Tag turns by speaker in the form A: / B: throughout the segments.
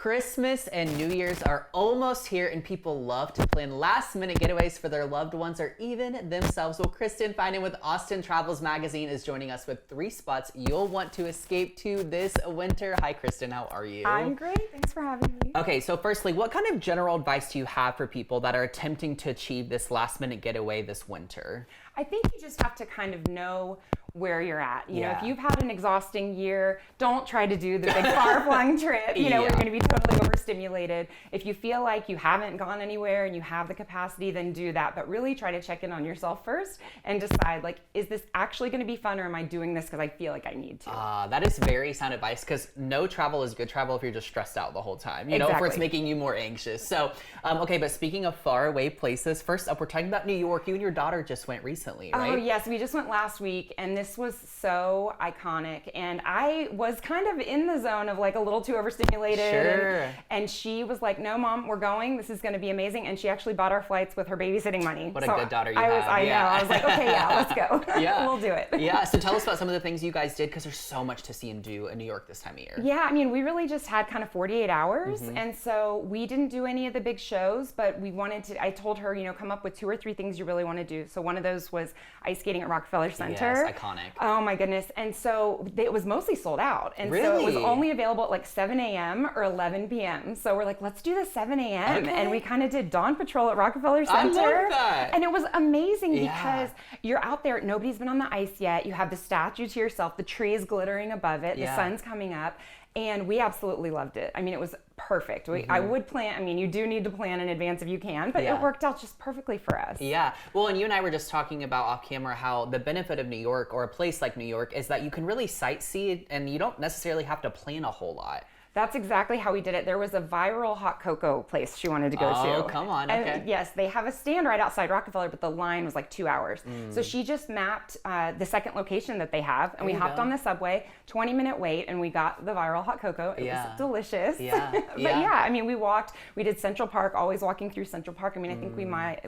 A: Christmas and New Year's are almost here, and people love to plan last-minute getaways for their loved ones or even themselves. Well, Kristin Finan with Austin Travels Magazine is joining us with 3 spots you'll want to escape to this winter. Hi, Kristin. How are you?
B: I'm great. Thanks for having me.
A: Okay, so firstly, what kind of general advice do you have for people that are attempting to achieve this last-minute getaway this winter?
B: I think you just have to kind of know where you're at. You know, if
A: Yeah.
B: you've had an exhausting year, don't try to do the big far-flung trip. You know,
A: Yeah.
B: you're going to be totally overstimulated. If you feel like you haven't gone anywhere and you have the capacity, then do that. But really try to check in on yourself first and decide, like, is this actually going to be fun, or am I doing this because I feel like I need to?
A: That is very sound advice, because no travel is good travel if you're just stressed out the whole time. You know, if it's
B: Exactly.
A: making you more anxious. So, okay, but speaking of faraway places, first up, we're talking about New York. You and your daughter just went recently, right?
B: Oh, yes. We just went last week, and this was so iconic. And I was kind of in the zone of like a little too overstimulated.
A: Sure.
B: And she was like, no, Mom, we're going. This is going to be amazing. And she actually bought our flights with her babysitting money.
A: What a good daughter you
B: I
A: have.
B: know. I was like, okay, yeah, let's go.
A: Yeah.
B: We'll do it.
A: Yeah, so tell us about some of the things you guys did, because there's so much to see and do in New York this time of year.
B: Yeah, I mean, we really just had kind of 48 hours. And so we didn't do any of the big shows, but we wanted to, I told her, you know, come up with 2 or 3 things you really want to do. So one of those was ice skating at Rockefeller Center.
A: Yes, iconic.
B: Oh my goodness. And so it was mostly sold out. And so it was
A: Really?
B: only available at like 7 a.m. or 11 p.m. So we're like, let's do the 7 a.m.
A: Okay.
B: And we kind of did dawn patrol at Rockefeller
A: I
B: Center.
A: love that.
B: And it was amazing
A: Yeah.
B: because you're out there, nobody's been on the ice yet. You have the statue to yourself, the tree is glittering above it,
A: Yeah.
B: the sun's coming up. And we absolutely loved it. I mean, it was perfect. I would plan, I mean, you do need to plan in advance if you can, but
A: Yeah.
B: it worked out just perfectly for us.
A: Yeah. Well, and you and I were just talking about off camera how the benefit of New York, or a place like New York, is that you can really sightsee and you don't necessarily have to plan a whole lot.
B: That's exactly how we did it. There was a viral hot cocoa place she wanted to go to.
A: Oh, come on, okay.
B: And yes, they have a stand right outside Rockefeller, but the line was like 2 hours. So she just mapped the second location that they have, and we
A: you
B: hopped
A: go.
B: on the subway, 20-minute wait, and we got the viral hot cocoa. It
A: Yeah.
B: was delicious.
A: Yeah,
B: But
A: yeah.
B: yeah, I mean, we did Central Park, always walking through Central Park. I mean, I think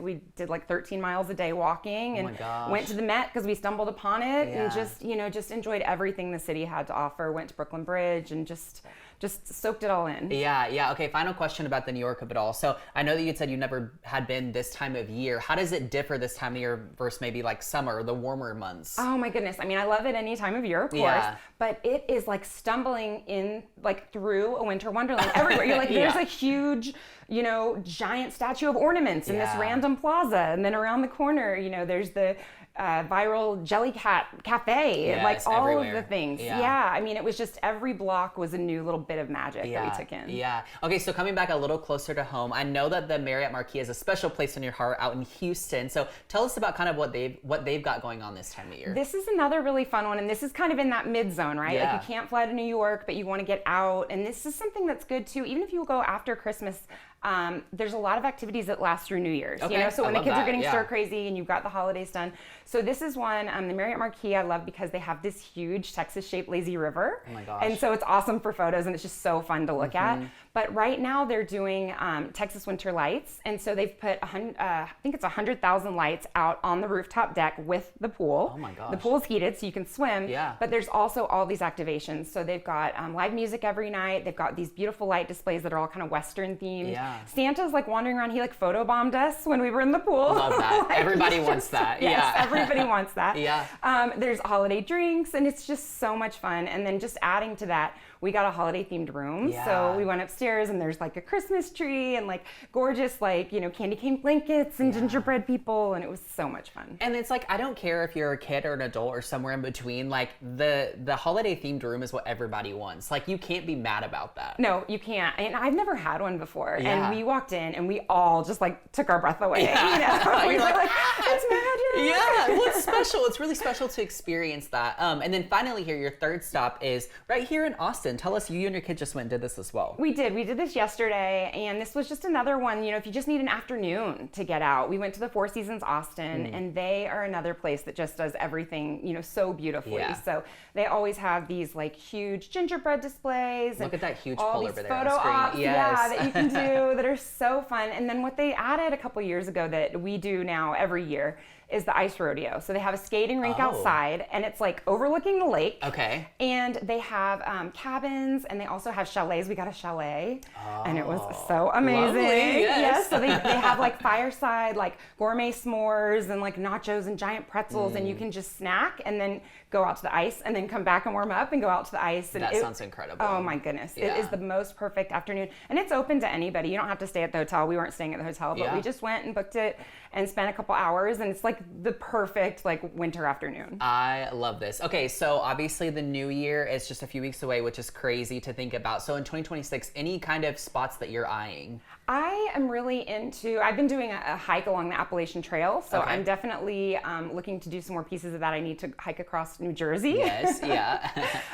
B: we did like 13 miles a day walking, and
A: my gosh.
B: went to the Met because we stumbled upon it,
A: Yeah.
B: and just enjoyed everything the city had to offer. Went to Brooklyn Bridge and just soaked it all in.
A: Yeah. Okay, final question about the New York of it all. So I know that you said you never had been this time of year. How does it differ this time of year versus maybe like summer or the warmer months?
B: Oh my goodness. I mean, I love it any time of year, of course,
A: Yeah.
B: but it is like stumbling in like through a winter wonderland everywhere. You're like, there's
A: Yeah.
B: a huge, giant statue of ornaments in this
A: Yeah.
B: random plaza. And then around the corner, there's the viral Jellycat Cafe,
A: Yes,
B: like all
A: everywhere.
B: of the things.
A: Yeah.
B: Yeah. I mean, it was just every block was a new little bit of magic that we took in.
A: Yeah. Okay, so coming back a little closer to home, I know that the Marriott Marquis is a special place in your heart out in Houston. So tell us about kind of what they've got going on this time of year.
B: This is another really fun one, and this is kind of in that mid zone, right?
A: Yeah.
B: Like you can't fly to New York, but you want to get out, and this is something that's good too. Even if you go after Christmas, there's a lot of activities that last through New Year's.
A: Okay,
B: So
A: I
B: when the
A: love
B: kids
A: that,
B: are getting
A: yeah.
B: stir crazy and you've got the holidays done. So this is one, the Marriott Marquis I love because they have this huge Texas-shaped lazy river.
A: Oh my gosh.
B: And so it's awesome for photos, and it's just so fun to look at. But right now they're doing Texas Winter Lights, and so they've put I think it's 100,000 lights out on the rooftop deck with the pool.
A: Oh my gosh.
B: The pool's heated, so you can swim.
A: Yeah.
B: But there's also all these activations. So they've got live music every night. They've got these beautiful light displays that are all kind of Western themed.
A: Yeah.
B: Santa's like wandering around. He like photobombed us when we were in the pool.
A: Love that.
B: Like,
A: Everybody
B: he's
A: wants
B: just-
A: that.
B: Yes,
A: Yeah.
B: everybody wants that.
A: Yeah.
B: There's holiday drinks, and it's just so much fun. And then just adding to that, we got a holiday themed room.
A: Yeah.
B: So we went upstairs, and there's like a Christmas tree and like gorgeous candy cane blankets and gingerbread people, and it was so much fun.
A: And it's like, I don't care if you're a kid or an adult or somewhere in between, like the holiday themed room is what everybody wants. Like, you can't be mad about that.
B: No, you can't. And I've never had one before.
A: Yeah.
B: And we walked in and we all just like took our breath away.
A: Yeah.
B: We
A: You're
B: were
A: like,
B: like, it's magic.
A: Yeah, well, it's special. It's really special to experience that. And then finally here, your third stop is right here in Austin. Tell us, you and your kid just went and did this as well.
B: We did. We did this yesterday, and this was just another one, if you just need an afternoon to get out. We went to the Four Seasons Austin, and they are another place that just does everything, so beautifully.
A: Yeah.
B: So they always have these like huge gingerbread displays.
A: Look
B: and
A: at that huge
B: all
A: pole
B: these
A: over there on
B: photo
A: the screen.
B: ops,
A: Yes.
B: yeah, that you can do that are so fun. And then what they added a couple years ago that we do now every year is the ice rodeo. So they have a skating rink
A: Oh.
B: outside, and it's like overlooking the lake.
A: Okay.
B: And they have cabins cabins, and they also have chalets. We got a chalet, and it was so amazing.
A: Lovely, yes.
B: So they have like fireside, like gourmet s'mores and like nachos and giant pretzels, and you can just snack and then go out to the ice and then come back and warm up and go out to the ice. And
A: that sounds incredible.
B: Oh my goodness.
A: Yeah.
B: It is the most perfect afternoon. And it's open to anybody. You don't have to stay at the hotel. We weren't staying at the hotel, but we just went and booked it and spent a couple hours, and it's like the perfect like winter afternoon.
A: I love this. Okay, so obviously the new year is just a few weeks away, which is crazy to think about. So in 2026, any kind of spots that you're eyeing?
B: I am really I've been doing a hike along the Appalachian Trail, so
A: Okay.
B: I'm definitely looking to do some more pieces of that. I need to hike across New Jersey.
A: Yes, yeah.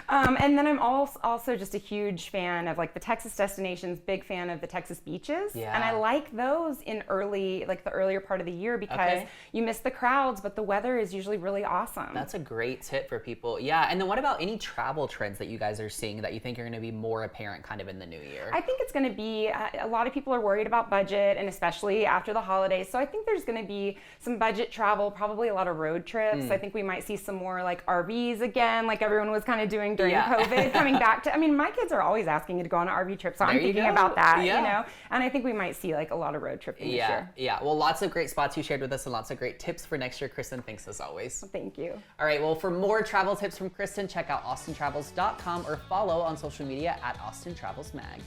B: And then I'm also just a huge fan of like the Texas destinations, big fan of the Texas beaches.
A: Yeah.
B: And I like those in the earlier part of the year because you miss the crowds, but the weather is usually really awesome.
A: That's a great tip for people. Yeah, and then what about any travel trends that you guys are seeing that you think are going to be more apparent kind of in the new year?
B: I think it's going to be, a lot of people are worried about budget, and especially after the holidays. So I think there's going to be some budget travel, probably a lot of road trips. I think we might see some more like RVs again, like everyone was kind of doing during COVID, coming back to, I mean, my kids are always asking me to go on an RV trip, so I'm thinking about that, you know, and I think we might see like a lot of road tripping this year.
A: Yeah, well, lots of great spots you shared with us and lots of great tips for next year. Kristin, thanks as always.
B: Thank you.
A: All right, well, for more travel tips from Kristin, check out austintravels.com or follow on social media at Austin Travels Mag.